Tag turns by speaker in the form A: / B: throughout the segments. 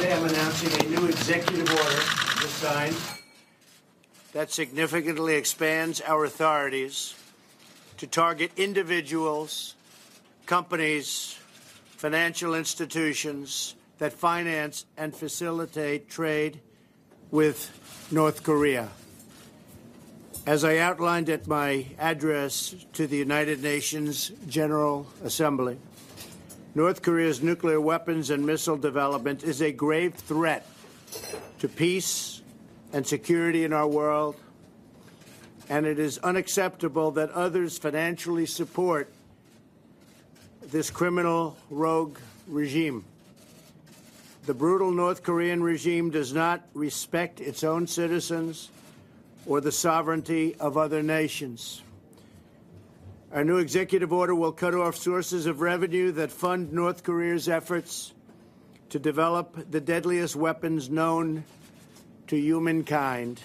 A: Today I'm announcing a new executive order just signed that significantly expands our authorities to target individuals, companies, financial institutions that finance and facilitate trade with North Korea. As I outlined at my address to the United Nations General Assembly, North Korea's nuclear weapons and missile development is a grave threat to peace and security in our world, and it is unacceptable that others financially support this criminal rogue regime. The brutal North Korean regime does not respect its own citizens or the sovereignty of other nations. Our new executive order will cut off sources of revenue that fund North Korea's efforts to develop the deadliest weapons known to humankind.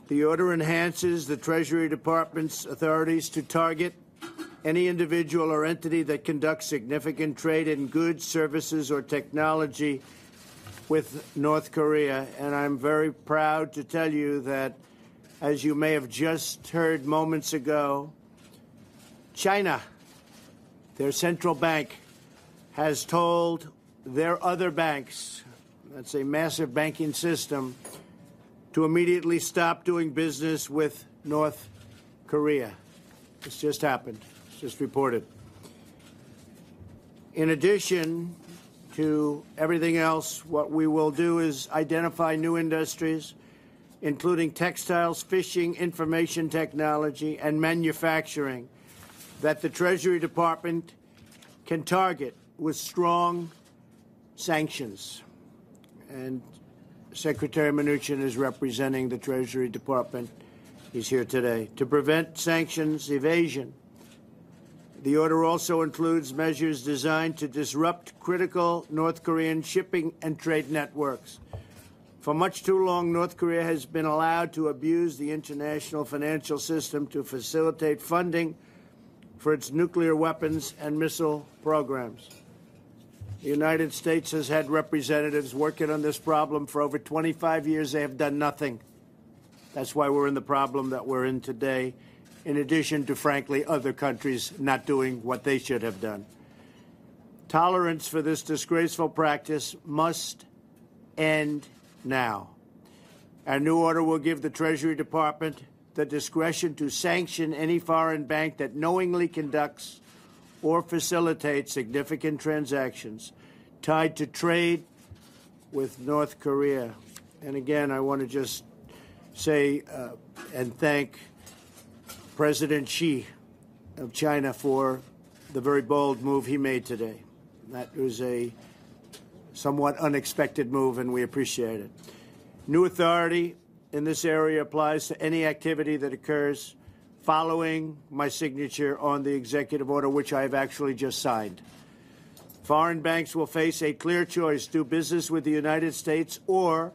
A: The order enhances the Treasury Department's authorities to target any individual or entity that conducts significant trade in goods, services, or technology with North Korea. And I'm very proud to tell you that, as you may have just heard moments ago, China, their central bank, has told their other banks, that's a massive banking system, to immediately stop doing business with North Korea. This just happened. It's just reported. In addition to everything else, what we will do is identify new industries, including textiles, fishing, information technology, and manufacturing, that the Treasury Department can target with strong sanctions. And Secretary Mnuchin is representing the Treasury Department. He's here today to prevent sanctions evasion. The order also includes measures designed to disrupt critical North Korean shipping and trade networks. For much too long, North Korea has been allowed to abuse the international financial system to facilitate funding for its nuclear weapons and missile programs. The United States has had representatives working on this problem for over 25 years. They have done nothing. That's why we're in the problem that we're in today, in addition to, frankly, other countries not doing what they should have done. Tolerance for this disgraceful practice must end now. Our new order will give the Treasury Department the discretion to sanction any foreign bank that knowingly conducts or facilitates significant transactions tied to trade with North Korea. And again, I want to just say and thank President Xi of China for the very bold move he made today. That was a somewhat unexpected move, and we appreciate it. New authority in this area applies to any activity that occurs following my signature on the executive order, which I have actually just signed. Foreign banks will face a clear choice: do business with the United States or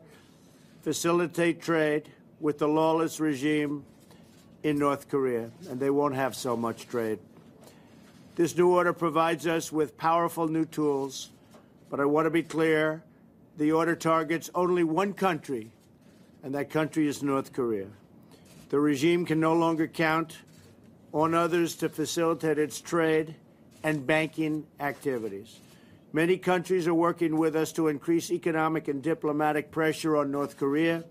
A: facilitate trade with the lawless regime in North Korea, and they won't have so much trade. This new order provides us with powerful new tools, but I want to be clear, the order targets only one country, and that country is North Korea. The regime can no longer count on others to facilitate its trade and banking activities. Many countries are working with us to increase economic and diplomatic pressure on North Korea,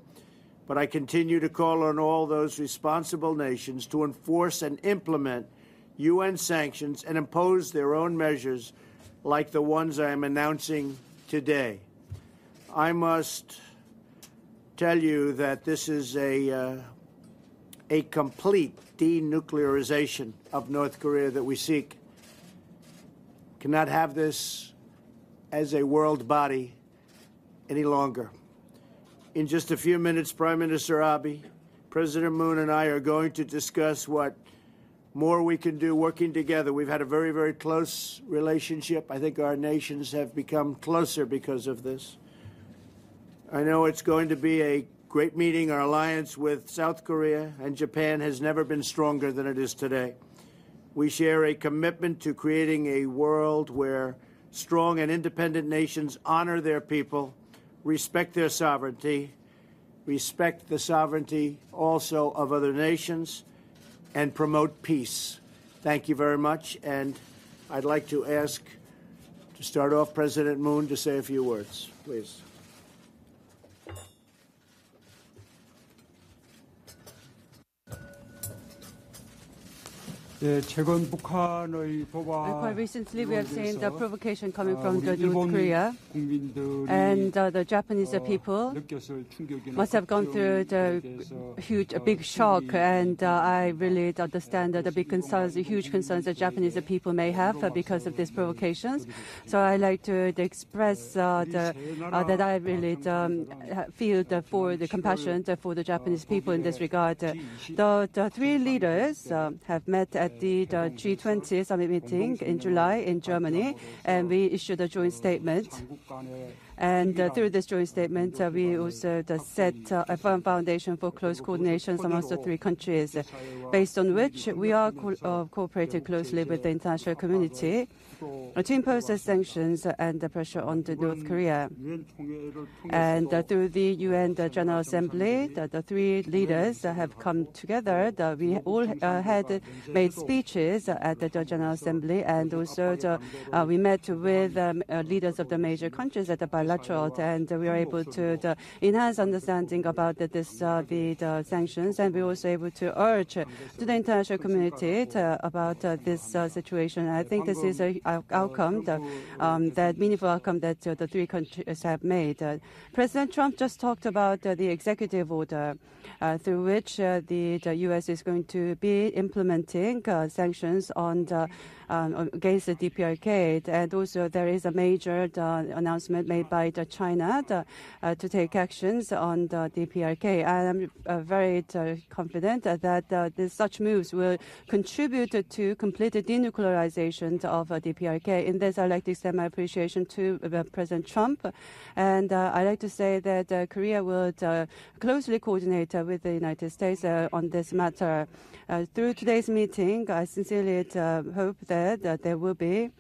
A: but I continue to call on all those responsible nations to enforce and implement UN sanctions and impose their own measures like the ones I am announcing today. I must tell you that this is a complete denuclearization of North Korea that we seek. Cannot have this as a world body any longer. In just a few minutes, Prime Minister Abe, President Moon, and I are going to discuss what more we can do working together. We've had a very, very close relationship. I think our nations have become closer because of this. I know it's going to be a great meeting. Our alliance with South Korea and Japan has never been stronger than it is today. We share a commitment to creating a world where strong and independent nations honor their people, respect their sovereignty, respect the sovereignty also of other nations, and promote peace. Thank you very much, and I'd like to ask to start off President Moon to say a few words, please.
B: Quite recently, we have seen the provocation coming from North Korea, and the Japanese people must have gone through a big shock, and I really understand the big concerns, the huge concerns that Japanese people may have because of these provocations. So I like to express that I really feel for the compassion for the Japanese people in this regard. The three leaders have met at the G20 summit meeting in July in Germany, and we issued a joint statement. And through this joint statement, we also set a firm foundation for close coordination amongst the three countries, based on which we are cooperating closely with the international community to impose the sanctions and the pressure on North Korea. And through the UN General Assembly, the three leaders have come together. We all had made speeches at the General Assembly, and also we met with leaders of the major countries at the bilateral, and we were able to enhance understanding about the sanctions, and we were also able to urge to the international community about this situation. I think this is a outcome, that meaningful outcome that the three countries have made. President Trump just talked about the executive order through which the U.S. is going to be implementing sanctions against the DPRK, and also there is a major announcement made by China to take actions on the DPRK. And I'm very confident that such moves will contribute to complete denuclearization of DPRK. In this, I'd like to extend my appreciation to President Trump, and I'd like to say that Korea will closely coordinate with the United States on this matter. Through today's meeting, I sincerely hope that there will be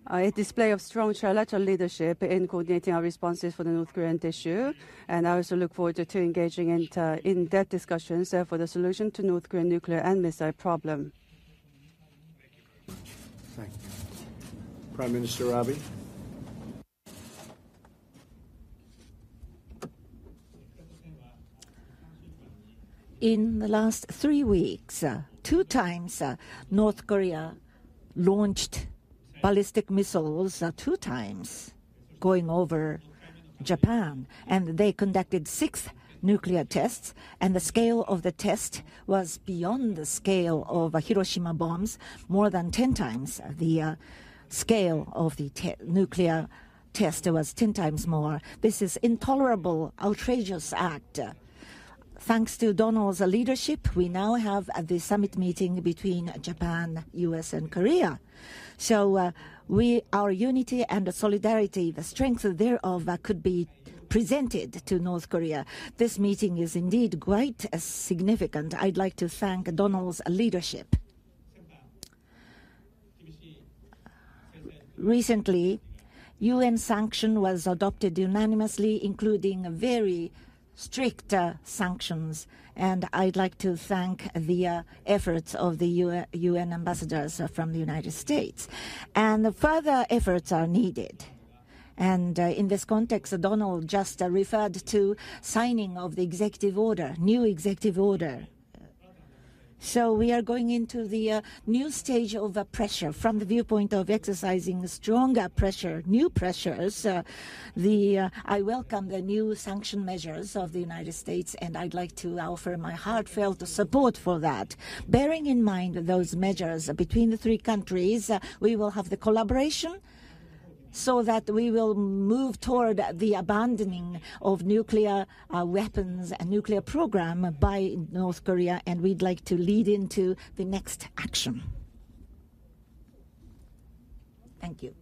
B: a display of strong trilateral leadership in coordinating our responses for the North Korean issue. And I also look forward to engaging in in-depth discussions for the solution to North Korean nuclear and missile problem.
A: Thank you. Prime Minister Abe.
C: In the last 3 weeks, 2 times North Korea launched ballistic missiles 2 times going over Japan, and they conducted 6 nuclear tests, and the scale of the test was beyond the scale of Hiroshima bombs, more than 10 times. The scale of the nuclear test was 10 times more. This is intolerable, outrageous act. Thanks to Donald's leadership, we now have the summit meeting between Japan, U.S., and Korea. So our unity and solidarity, the strength thereof, could be presented to North Korea. This meeting is indeed quite significant. I'd like to thank Donald's leadership. Recently, UN sanction was adopted unanimously, including very strict sanctions, and I'd like to thank the efforts of the UN ambassadors from the United States. And further efforts are needed. And in this context, Donald just referred to signing of the executive order, new executive order. So we are going into the new stage of pressure from the viewpoint of exercising stronger pressure, new pressures. I welcome the new sanction measures of the United States, and I'd like to offer my heartfelt support for that. Bearing in mind those measures between the 3 countries, we will have the collaboration so that we will move toward the abandoning of nuclear weapons and nuclear program by North Korea, and we'd like to lead into the next action. Thank you.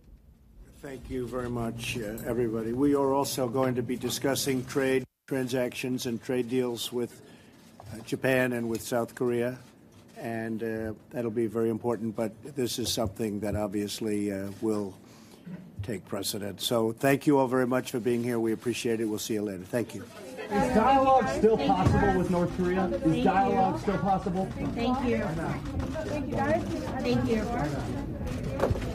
A: Thank you very much, everybody. We are also going to be discussing trade transactions and trade deals with Japan and with South Korea. and that'll be very important. But this is something that obviously will take precedent. So thank you all very much for being here. We appreciate it. We'll see you later. Thank you.
D: Is dialogue still possible with North Korea? Is dialogue still possible?
E: Thank you. Thank you, guys. Thank you.